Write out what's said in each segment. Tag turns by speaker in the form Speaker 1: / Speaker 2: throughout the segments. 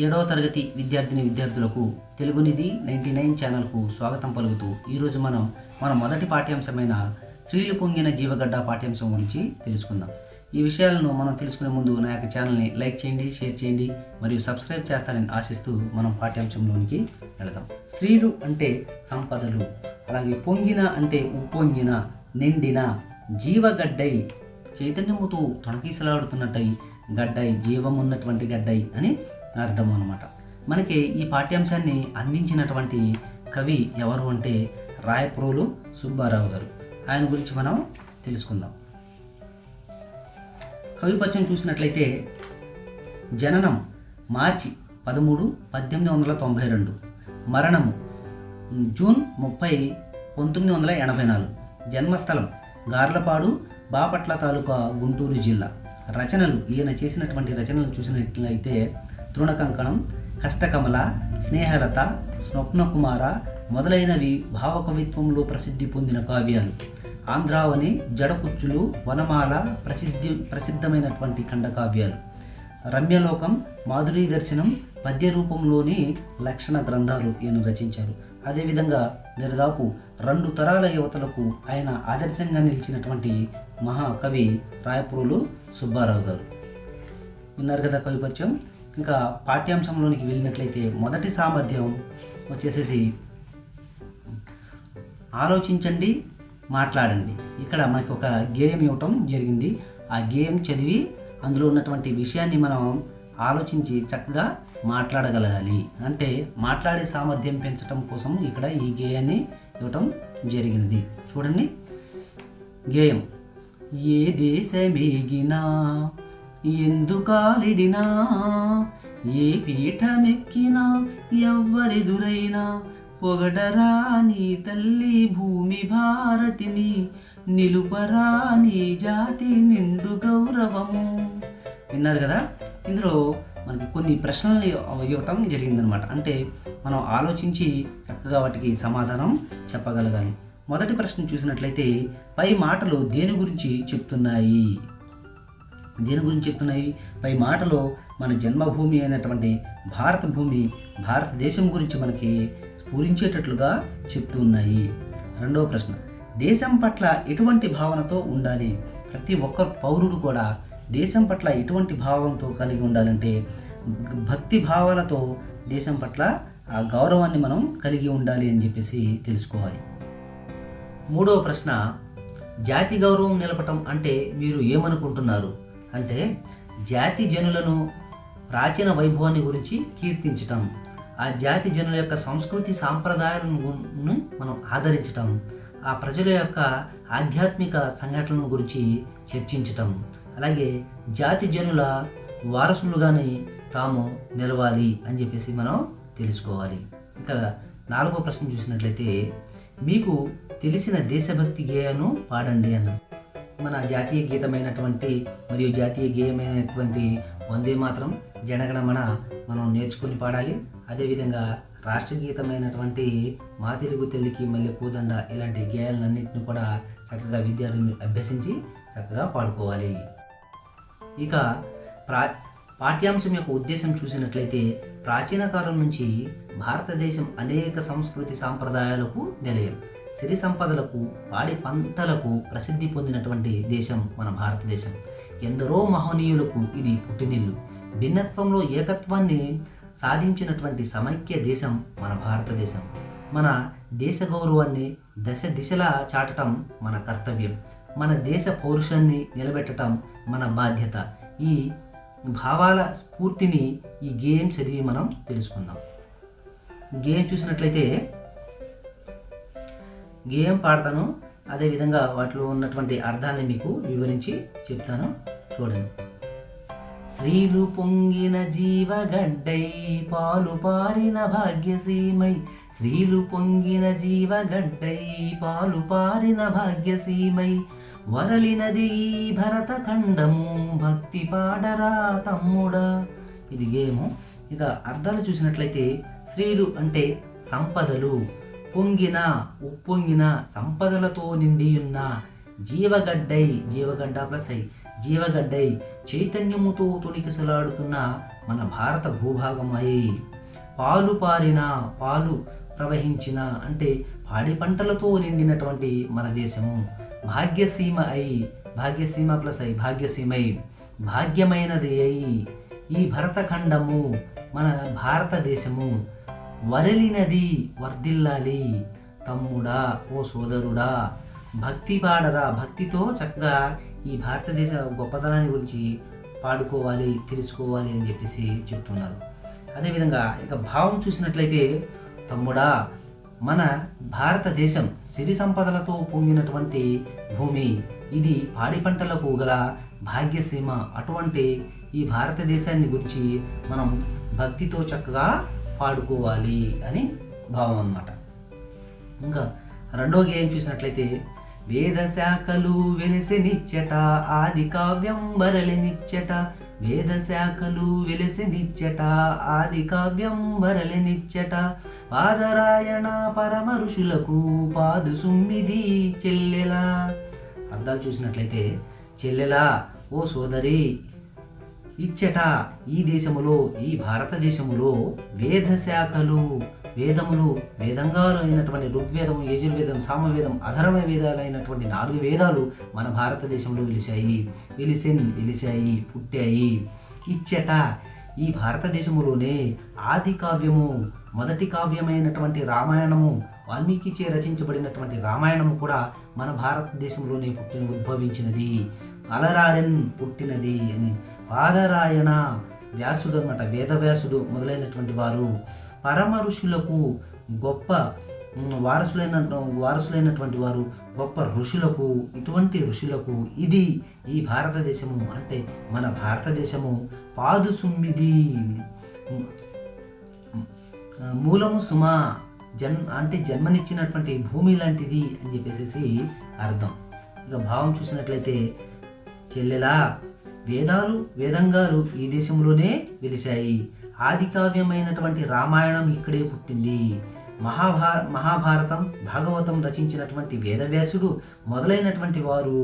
Speaker 1: 7వ తరగతి విద్యార్థులకు తెలుగునిధి 99 ఛానల్కు స్వాగతం పలుకుతూ ఈరోజు మన మొదటి పాఠ్యాంశమైన స్త్రీలు పొంగిన జీవగడ్డ పాఠ్యాంశం గురించి తెలుసుకుందాం. ఈ విషయాలను మనం తెలుసుకునే ముందు నా యొక్క ఛానల్ని లైక్ చేయండి, షేర్ చేయండి మరియు సబ్స్క్రైబ్ చేస్తారని ఆశిస్తూ మనం పాఠ్యాంశంలోనికి వెళదాం. స్త్రీలు అంటే సంపదలు, అలాగే పొంగిన అంటే ఉప్పొంగిన, నిండిన, జీవగడ్డై చైతన్యముతో తొణకీసలాడుతున్నట్టయి, గడ్డై జీవం ఉన్నటువంటి గడ్డై అని అర్థం అన్నమాట. మనకి ఈ పాఠ్యాంశాన్ని అందించినటువంటి కవి ఎవరు అంటే రాయప్రోలు సుబ్బారావు గారు. ఆయన గురించి మనం తెలుసుకుందాం. కవి పద్యం చూసినట్లయితే జననం మార్చి 13, 1892, మరణము జూన్ 30, 1984, జన్మస్థలం గార్లపాడు, బాపట్ల తాలూకా, గుంటూరు జిల్లా. రచనలు, ఈయన చేసినటువంటి రచనలు చూసినట్లయితే తృణకంకణం, కష్టకమల, స్నేహలత, స్వప్నకుమార మొదలైనవి భావకవిత్వంలో ప్రసిద్ధి పొందిన కావ్యాలు. ఆంధ్రావని, జడకుచ్చులు, వనమాల ప్రసిద్ధమైనటువంటి ఖండకావ్యాలు. రమ్యలోకం, మాధురీ దర్శనం పద్య రూపంలోని లక్షణ గ్రంథాలు ఈయన రచించారు. అదేవిధంగా దరిదాపు 2 తరాల యువతలకు ఆయన ఆదర్శంగా నిలిచినటువంటి మహాకవి రాయప్రోలు సుబ్బారావు గారు. విన్నారు కదా కవి పద్యం. ఇంకా పాఠ్యాంశంలోనికి వెళ్ళినట్లయితే మొదటి సామర్థ్యం వచ్చేసేసి ఆలోచించండి, మాట్లాడండి. ఇక్కడ మనకి ఒక గేయం ఇవ్వటం జరిగింది. ఆ గేయం చదివి అందులో ఉన్నటువంటి విషయాన్ని మనం ఆలోచించి చక్కగా మాట్లాడగలగాలి. అంటే మాట్లాడే సామర్థ్యం పెంచడం కోసం ఇక్కడ ఈ గేయాన్ని ఇవ్వటం జరిగింది. చూడండి గేయం. ఏ దేశమేగినా, ఎందుకాలిడినా, ఏ పీఠమెక్కినా, ఎవ్వరెదురైనా, పొగడరా నీ తల్లి భూమి భారతిని, నిలుపరా నీ జాతి నిండు గౌరవము. విన్నారు కదా. ఇందులో మనకి కొన్ని ప్రశ్నలు ఇవ్వటం జరిగిందనమాట. అంటే మనం ఆలోచించి చక్కగా వాటికి సమాధానం చెప్పగలగాలి. మొదటి ప్రశ్న చూసినట్లయితే పై మాటలు దేని గురించి చెప్తున్నాయి? పై మాటలో మన జన్మభూమి అయినటువంటి భారత భూమి, భారతదేశం గురించి మనకి స్ఫురించేటట్లుగా చెప్తూ ఉన్నాయి. రెండవ ప్రశ్న, దేశం పట్ల ఎటువంటి భావనతో ఉండాలి? ప్రతి ఒక్క పౌరుడు కూడా దేశం పట్ల ఎటువంటి భావంతో కలిగి ఉండాలంటే భక్తి భావాలతో దేశం పట్ల ఆ గౌరవాన్ని మనం కలిగి ఉండాలి అని చెప్పేసి తెలుసుకోవాలి. మూడవ ప్రశ్న, జాతి గౌరవం నిలపటం అంటే మీరు ఏమనుకుంటున్నారు? అంటే జాతి జనులను, ప్రాచీన వైభవాన్ని గురించి కీర్తించటం, ఆ జాతి జనుల యొక్క సంస్కృతి సాంప్రదాయాలను మనం ఆదరించటం, ఆ ప్రజల యొక్క ఆధ్యాత్మిక సంఘటనల గురించి చర్చించటం, అలాగే జాతి జనుల వారసులుగానే తాము నిలవాలి అని చెప్పేసి మనం తెలుసుకోవాలి. ఇక 4వ ప్రశ్న చూసినట్లయితే మీకు తెలిసిన దేశభక్తి గేయాన్ని పాడండి అన్నారు. మన జాతీయ గీతమైనటువంటి మరియు జాతీయ గేయమైనటువంటి వందే మాతరం, జనగణమన మనం నేర్చుకొని పాడాలి. అదేవిధంగా రాష్ట్ర గీతమైనటువంటి మా తెలుగు తల్లికి మల్లె పూదండ ఇలాంటి గేయాలన్నింటినీ కూడా చక్కగా విద్యార్థులు అభ్యసించి చక్కగా పాడుకోవాలి. ఇక పాఠ్యాంశం యొక్క ఉద్దేశం చూసినట్లయితే ప్రాచీన కాలం నుంచి భారతదేశం అనేక సంస్కృతి సాంప్రదాయాలకు నిలయం, సిరి సంపదలకు, పాడి పంటలకు ప్రసిద్ధి పొందినటువంటి దేశం మన భారతదేశం. ఎందరో మహనీయులకు ఇది పుట్టినిల్లు. భిన్నత్వంలో ఏకత్వాన్ని సాధించినటువంటి సమైక్య దేశం మన భారతదేశం. మన దేశ గౌరవాన్ని దశ దిశలా చాటటం మన కర్తవ్యం. మన దేశ పౌరుషాన్ని నిలబెట్టడం మన బాధ్యత. ఈ భావాల స్ఫూర్తిని ఈ గేయం చదివి మనం తెలుసుకుందాం. గేయం చూసినట్లయితే గేయం పాడతాను, అదేవిధంగా వాటిలో ఉన్నటువంటి అర్థాన్ని మీకు వివరించి చెప్తాను. చూడండి. స్త్రీలు పొంగిన జీవగడ్డై, పాలు పారిన భాగ్యసీమై, స్త్రీలు పొంగిన జీవగడ్డై, పాలు పారిన భాగ్యసీమై, వరలినది భరత ఖండము, భక్తి పాడరా తమ్ముడా. ఇది గేయము. ఇక అర్థాలు చూసినట్లయితే స్త్రీలు అంటే సంపదలు, పొంగిన ఉప్పొంగిన సంపదలతో నిండి ఉన్న, జీవగడ్డై జీవగడ్డ ప్లస్ ఐ జీవగడ్డై చైతన్యముతో తొణికిసలాడుతున్న మన భారత భూభాగమై, పాలు పారిన పాలు ప్రవహించిన అంటే పాడి పంటలతో నిండినటువంటి మన దేశము, భాగ్యసీమ అయి భాగ్యసీమ ప్లస్ అయి భాగ్యసీమై భాగ్యమైనది అయి ఈ భరతఖండము మన భారతదేశము వరలినది వర్ధిల్లాలి తమ్ముడా ఓ సోదరుడా, భక్తి పాడరా, భక్తితో చక్కగా ఈ భారతదేశ గొప్పతనాన్ని గురించి పాడుకోవాలి తెలుసుకోవాలి అని చెప్పేసి చెప్తున్నారు. అదేవిధంగా ఇక భావం చూసినట్లయితే, తమ్ముడా మన భారతదేశం సిరి సంపదలతో పొందినటువంటి భూమి, ఇది పాడి పంటలకు గల భాగ్యసీమ. అటువంటి ఈ భారతదేశాన్ని గురించి మనం భక్తితో చక్కగా పాడుకోవాలి అని భావం అన్నమాట. ఇంకా రెండో గేయం చూసినట్లయితే, వేద శాఖలు వెలిసెనిచ్చట ఆది కావ్యం వరలెనిచ్చట, వేద శాఖలు వెలిసెనిచ్చట ఆది కావ్యం వరలెనిచ్చట, పాదరాయణ పరమ ఋషులకు పాదు సుమ్మిది చెల్లెలా. అర్థాలు చూసినట్లయితే, చెల్లెలా ఓ సోదరి, ఇచ్చట ఈ దేశములో ఈ భారతదేశములో వేద శాఖలు వేదములు వేదంగాలు అయినటువంటి ఋగ్వేదం, యజుర్వేదం, సామవేదం, అధర్వ వేదాలైనటువంటి 4 వేదాలు మన భారతదేశంలో వెలిశాయి పుట్టాయి. ఇచ్చట ఈ భారతదేశములోనే ఆది కావ్యము మొదటి కావ్యమైనటువంటి రామాయణము, వాల్మీకిచే రచించబడినటువంటి రామాయణము కూడా మన భారతదేశంలోనే ఉద్భవించినది, అలరారెన్ పుట్టినది అని. పాదరాయణ వ్యాసుడు అన్నమాట, వేదవ్యాసుడు వారు పరమ ఋషులకు గొప్ప వారసులైనటువంటి వారు, గొప్ప ఋషులకు, ఇటువంటి ఋషులకు ఇది ఈ భారతదేశము అంటే మన భారతదేశము పాదు సుమ్మిది మూలము సుమ అంటే జన్మనిచ్చినటువంటి భూమి లాంటిది అని చెప్పేసి అర్థం. ఇక భావం చూసినట్లయితే, చెల్లెలా వేదంగాలు ఈ దేశంలోనే వెలిశాయి, ఆది కావ్యమైనటువంటి రామాయణం ఇక్కడే పుట్టింది, మహాభారతం భాగవతం రచించినటువంటి వేదవ్యాసుడు మొదలైనటువంటి వారు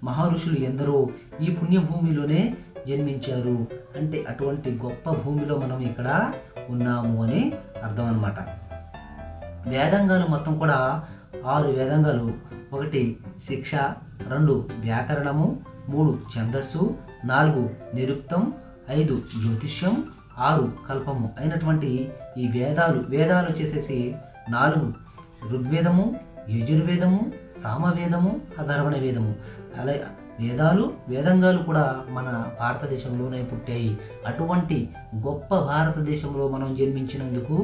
Speaker 1: మహర్షులు ఎందరో ఈ పుణ్యభూమిలోనే జన్మించారు. అంటే అటువంటి గొప్ప భూమిలో మనం ఇక్కడ ఉన్నాము అని అర్థం అన్నమాట. వేదంగాలు మొత్తం కూడా 6 వేదంగాలు. 1 శిక్ష, 2 వ్యాకరణము, 3 ఛందస్సు, 4 నిరుక్తం, 5 జ్యోతిష్యం, 6 కల్పము అయినటువంటి ఈ వేదాలు వచ్చేసేసి 4 ఋగ్వేదము, యజుర్వేదము, సామవేదము, అధర్వణ వేదము. అలా వేదంగాలు కూడా మన భారతదేశంలోనే పుట్టాయి. అటువంటి గొప్ప భారతదేశంలో మనం జన్మించినందుకు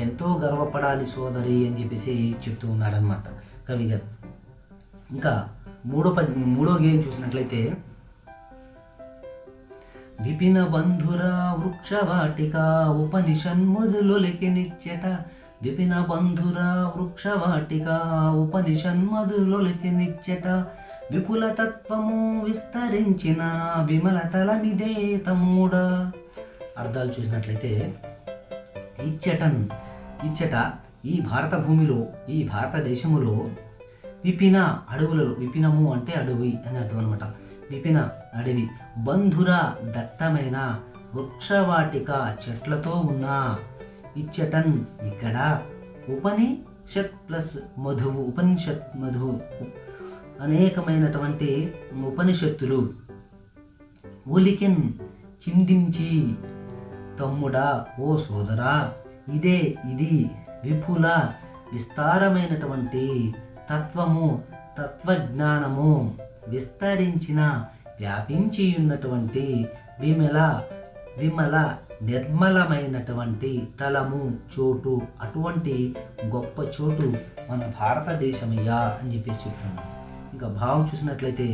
Speaker 1: ఎంతో గర్వపడాలి సోదరి అని చెప్పేసి చెప్తూ ఉన్నాడనమాట కవి గారు. ఇంకా మూడో గేయం చూసినట్లయితే, విపిన బంధుర వృక్షవాటిక ఉపనిషన్మధులొలికినిచ్చట, విపిన బంధుర వృక్షవాటిక ఉపనిషన్మధులొలికినిచ్చట, విపుల తత్వము విస్తరించిన విమల తలమిదే తమ్ముడా. అర్థాలు చూసినట్లయితే, ఇచ్చట ఈ భారత భూమిలో ఈ భారతదేశములో విపిన అడవులలో, విపినము అంటే అడవి అని అర్థం అనమాట, విపిన అడవి, బంధుర దట్టమైన వృక్షవాటిక చెట్లతో ఉన్న, ఇచ్చటన్ ఇక్కడ, ఉపనిషత్ ప్లస్ మధువు, ఉపనిషత్ మధువు అనేకమైనటువంటి ఉపనిషత్తులు, ఉలికిన్ చిందించి, తమ్ముడా ఓ సోదరా, ఇది విపుల విస్తారమైనటువంటి తత్వము తత్వజ్ఞానము విస్తరించిన వ్యాపించి ఉన్నటువంటి విమల నిర్మలమైనటువంటి తలము చోటు, అటువంటి గొప్ప చోటు మన భారతదేశమయ్యా అని చెప్పేసి చెప్తున్నాను. ఇంకా భావం చూసినట్లయితే,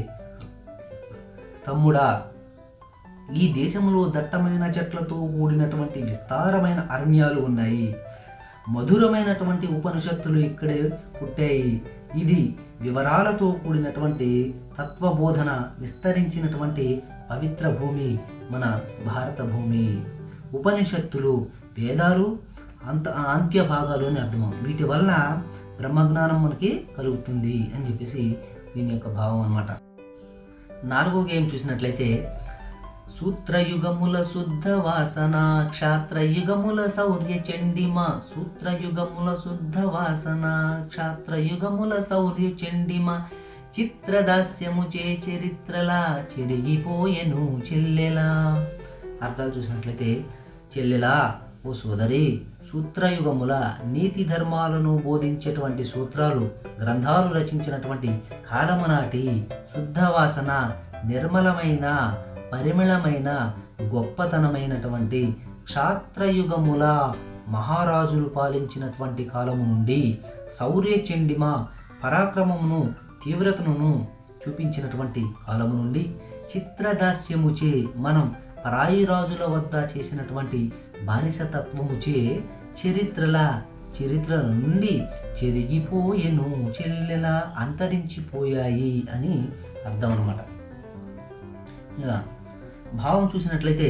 Speaker 1: తమ్ముడా ఈ దేశంలో దట్టమైన చెట్లతో కూడినటువంటి విస్తారమైన అరణ్యాలు ఉన్నాయి, మధురమైనటువంటి ఉపనిషత్తులు ఇక్కడే పుట్టాయి, ఇది వివరాలతో కూడినటువంటి తత్వబోధన విస్తరించినటువంటి పవిత్ర భూమి మన భారత భూమి. ఉపనిషత్తులు వేదాలు అంత్య భాగాలు అని అర్థం. వీటి వల్ల బ్రహ్మజ్ఞానం మనకి కలుగుతుంది అని చెప్పేసి దీని యొక్క భావం అన్నమాట. 4వ గేయం చూసినట్లయితే సూత్రయుగముల శుద్ధ వాసన క్షాత్రయుగముల శౌర్య చండిమ సూత్రయుగముల శుద్ధ వాసన క్షాత్రయుగముల శౌర్య చండిమ చిత్రదాస్యము చే చరిత్రలా చెరిగిపోయెను చెల్లెలా. అర్థాలు చూసినట్లయితే చెల్లెలా ఓ సోదరి, సూత్రయుగముల నీతి ధర్మాలను బోధించేటువంటి సూత్రాలు గ్రంథాలు రచించినటువంటి కాలము నాటి శుద్ధవాసన నిర్మలమైన పరిమళమైన గొప్పతనమైనటువంటి క్షాత్రయుగముల మహారాజులు పాలించినటువంటి కాలము నుండి శౌర్య చండిమ పరాక్రమమును తీవ్రతను చూపించినటువంటి కాలము నుండి చిత్రదాస్యముచే మనం పరాయి రాజుల వద్ద చేసినటువంటి బానిసతత్వముచే చరిత్రల నుండి చెరిగిపోయెను చెల్లెలా అంతరించిపోయాయి అని అర్థం అన్నమాట. ఇక భావం చూసినట్లయితే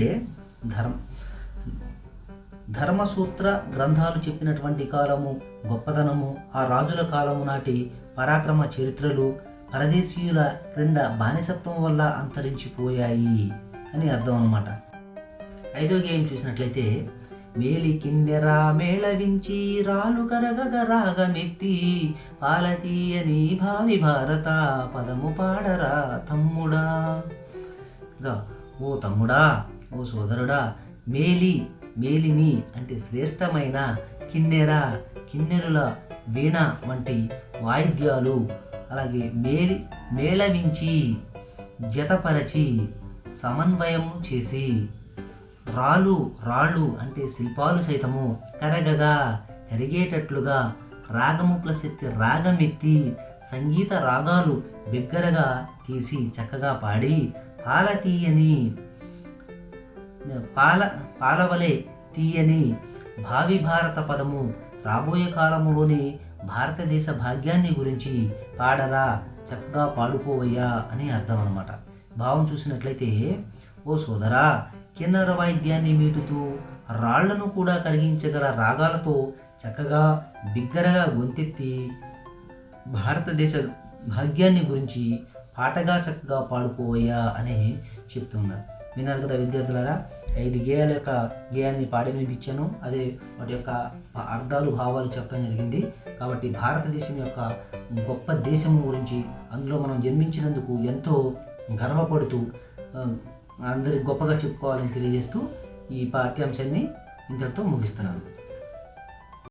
Speaker 1: ధర్మసూత్ర గ్రంథాలు చెప్పినటువంటి కాలము గొప్పతనము, ఆ రాజుల కాలము నాటి పరాక్రమ చరిత్రలు పరదేశీయుల క్రింద బానిసత్వం వల్ల అంతరించిపోయాయి అని అర్థం అన్నమాట. 5వ గేయం చూసినట్లయితే మేలి కిన్నెరా మేళవించి రాలు కరగగ రాగమెత్తి పాలతీయని భావి భారత పదము పాడరా తమ్ముడా. ఓ తమ్ముడా, ఓ సోదరుడా, మేలిమి అంటే శ్రేష్టమైన, కిన్నెరుల వీణ వంటి వాయిద్యాలు, అలాగే మేళవించి జతపరచి సమన్వయము చేసి రాళ్ళు అంటే శిల్పాలు సైతము కరిగేటట్లుగా రాగము ప్లస్ ఎత్తి రాగమెత్తి సంగీత రాగాలు బిగ్గరగా తీసి చక్కగా పాడి పాలవలే తీయని భావి భారత పదము రాబోయే కాలములోని భారతదేశ భాగ్యాన్ని గురించి పాడరా, చక్కగా పాడుకోవయ్యా అని అర్థం అన్నమాట. భావం చూసినట్లయితే ఓ సోదరా, కిన్నర వాయిద్యాన్ని మీటుతూ రాళ్లను కూడా కరిగించగల రాగాలతో చక్కగా బిగ్గరగా గొంతెత్తి భారతదేశ భాగ్యాన్ని గురించి పాటగా చక్కగా పాడుకోవయ్యా అని చెప్తున్నారు. విన్నారు కదా విద్యార్థులారా, 5 గేయాల యొక్క గేయాన్ని పాడి వినిపించాను. అదే వాటి యొక్క అర్థాలు భావాలు చెప్పడం జరిగింది. కాబట్టి భారతదేశం యొక్క గొప్ప దేశము గురించి, అందులో మనం జన్మించినందుకు ఎంతో గర్వపడుతూ అందరికి గొప్పగా చెప్పుకోవాలని తెలియజేస్తూ ఈ పాఠ్యాంశాన్ని ఇంతటితో ముగిస్తున్నాను.